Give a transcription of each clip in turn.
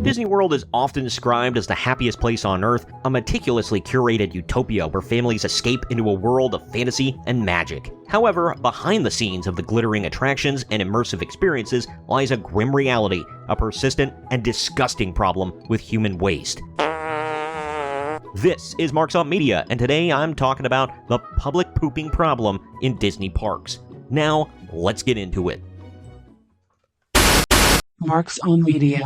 Disney World is often described as the happiest place on Earth, a meticulously curated utopia where families escape into a world of fantasy and magic. However, behind the scenes of the glittering attractions and immersive experiences lies a grim reality, a persistent and disgusting problem with human waste. This is Marks on Media, and today I'm talking about the public pooping problem in Disney parks. Now, let's get into it. Marks on Media.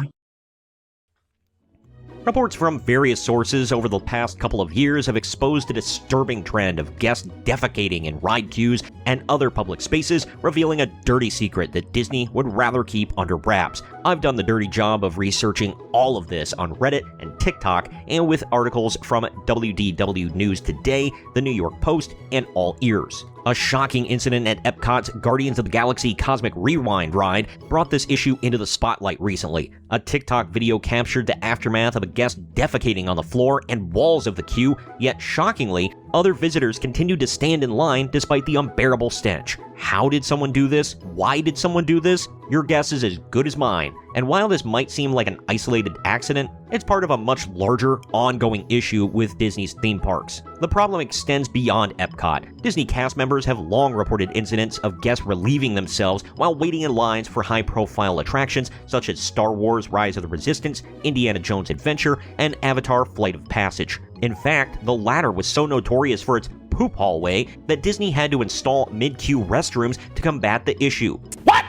Reports from various sources over the past couple of years have exposed a disturbing trend of guests defecating in ride queues and other public spaces, revealing a dirty secret that Disney would rather keep under wraps. I've done the dirty job of researching all of this on Reddit and TikTok, and with articles from WDW News Today, The New York Post, and All Ears. A shocking incident at Epcot's Guardians of the Galaxy Cosmic Rewind ride brought this issue into the spotlight recently. A TikTok video captured the aftermath of a guest defecating on the floor and walls of the queue, yet shockingly, other visitors continued to stand in line despite the unbearable stench. How did someone do this? Why did someone do this? Your guess is as good as mine. And while this might seem like an isolated accident, it's part of a much larger, ongoing issue with Disney's theme parks. The problem extends beyond Epcot. Disney cast members have long reported incidents of guests relieving themselves while waiting in lines for high-profile attractions such as Star Wars Rise of the Resistance, Indiana Jones Adventure, and Avatar Flight of Passage. In fact, the latter was so notorious for its poop hallway that Disney had to install mid-queue restrooms to combat the issue. What?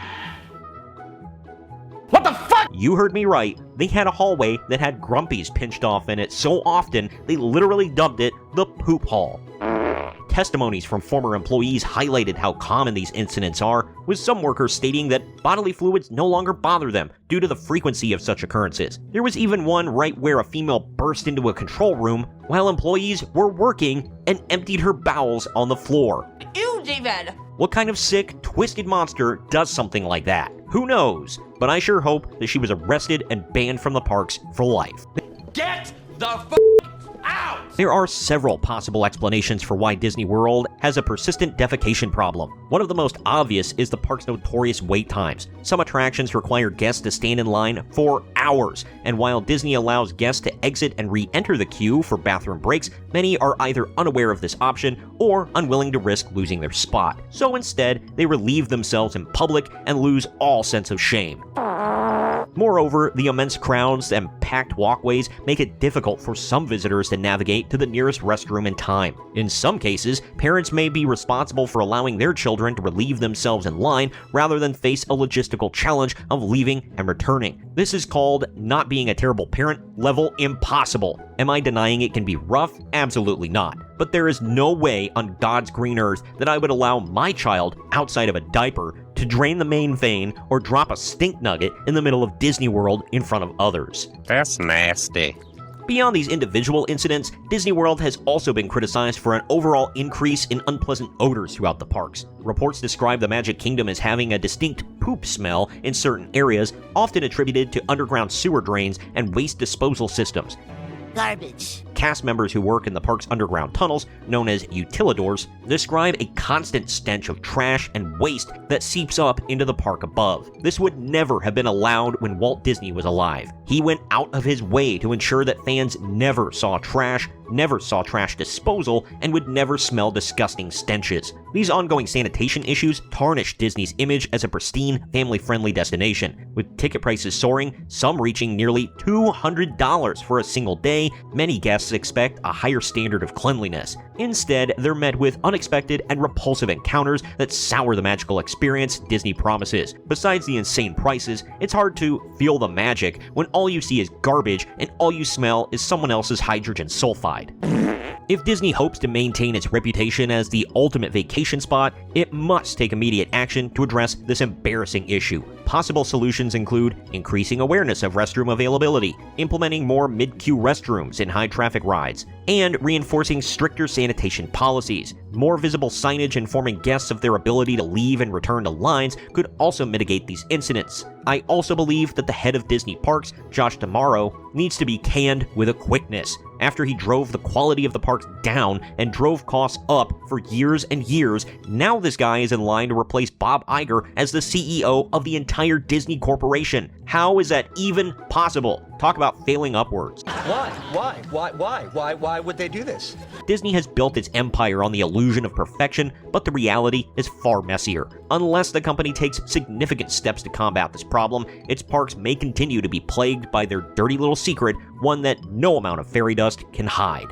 What the fuck? You heard me right. They had a hallway that had grumpies pinched off in it so often they literally dubbed it the poop hall. Testimonies from former employees highlighted how common these incidents are, with some workers stating that bodily fluids no longer bother them due to the frequency of such occurrences. There was even one right where a female burst into a control room while employees were working and emptied her bowels on the floor. Ew, David! What kind of sick, twisted monster does something like that? Who knows? But I sure hope that she was arrested and banned from the parks for life. Get the f*** out! There are several possible explanations for why Disney World has a persistent defecation problem. One of the most obvious is the park's notorious wait times. Some attractions require guests to stand in line for hours, and while Disney allows guests to exit and re-enter the queue for bathroom breaks, many are either unaware of this option or unwilling to risk losing their spot. So instead, they relieve themselves in public and lose all sense of shame. Moreover, the immense crowds and packed walkways make it difficult for some visitors to navigate to the nearest restroom in time. In some cases, parents may be responsible for allowing their children to relieve themselves in line rather than face a logistical challenge of leaving and returning. This is called not being a terrible parent level impossible. Am I denying it can be rough? Absolutely not. But there is no way on God's green earth that I would allow my child, outside of a diaper, to drain the main vein or drop a stink nugget in the middle of Disney World in front of others. That's nasty. Beyond these individual incidents, Disney World has also been criticized for an overall increase in unpleasant odors throughout the parks. Reports describe the Magic Kingdom as having a distinct poop smell in certain areas, often attributed to underground sewer drains and waste disposal systems. Garbage. Cast members who work in the park's underground tunnels, known as utilidors, describe a constant stench of trash and waste that seeps up into the park above. This would never have been allowed when Walt Disney was alive. He went out of his way to ensure that fans never saw trash disposal, and would never smell disgusting stenches. These ongoing sanitation issues tarnish Disney's image as a pristine, family-friendly destination. With ticket prices soaring, some reaching nearly $200 for a single day, many guests expect a higher standard of cleanliness. Instead, they're met with unexpected and repulsive encounters that sour the magical experience Disney promises. Besides the insane prices, it's hard to feel the magic when all you see is garbage and all you smell is someone else's hydrogen sulfide. If Disney hopes to maintain its reputation as the ultimate vacation spot, it must take immediate action to address this embarrassing issue. Possible solutions include increasing awareness of restroom availability, implementing more mid-queue restrooms in high-traffic rides, and reinforcing stricter sanitation policies. More visible signage informing guests of their ability to leave and return to lines could also mitigate these incidents. I also believe that the head of Disney Parks, Josh D'Amaro, needs to be canned with a quickness. After he drove the quality of the parks down and drove costs up for years and years, now this guy is in line to replace Bob Iger as the CEO of the entire Disney Corporation. How is that even possible? Talk about failing upwards. Why would they do this? Disney has built its empire on the illusion of perfection, but the reality is far messier. Unless the company takes significant steps to combat this problem, its parks may continue to be plagued by their dirty little secret, one that no amount of fairy dust can hide.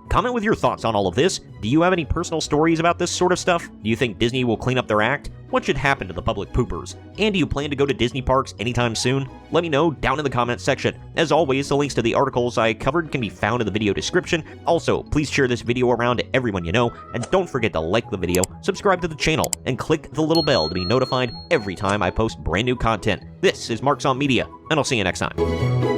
Comment with your thoughts on all of this. Do you have any personal stories about this sort of stuff? Do you think Disney will clean up their act? What should happen to the public poopers? And do you plan to go to Disney parks anytime soon? Let me know down in the comments section. As always, the links to the articles I covered can be found in the video description. Also, please share this video around to everyone you know, and don't forget to like the video, subscribe to the channel, and click the little bell to be notified every time I post brand new content. This is Marks on Media, and I'll see you next time.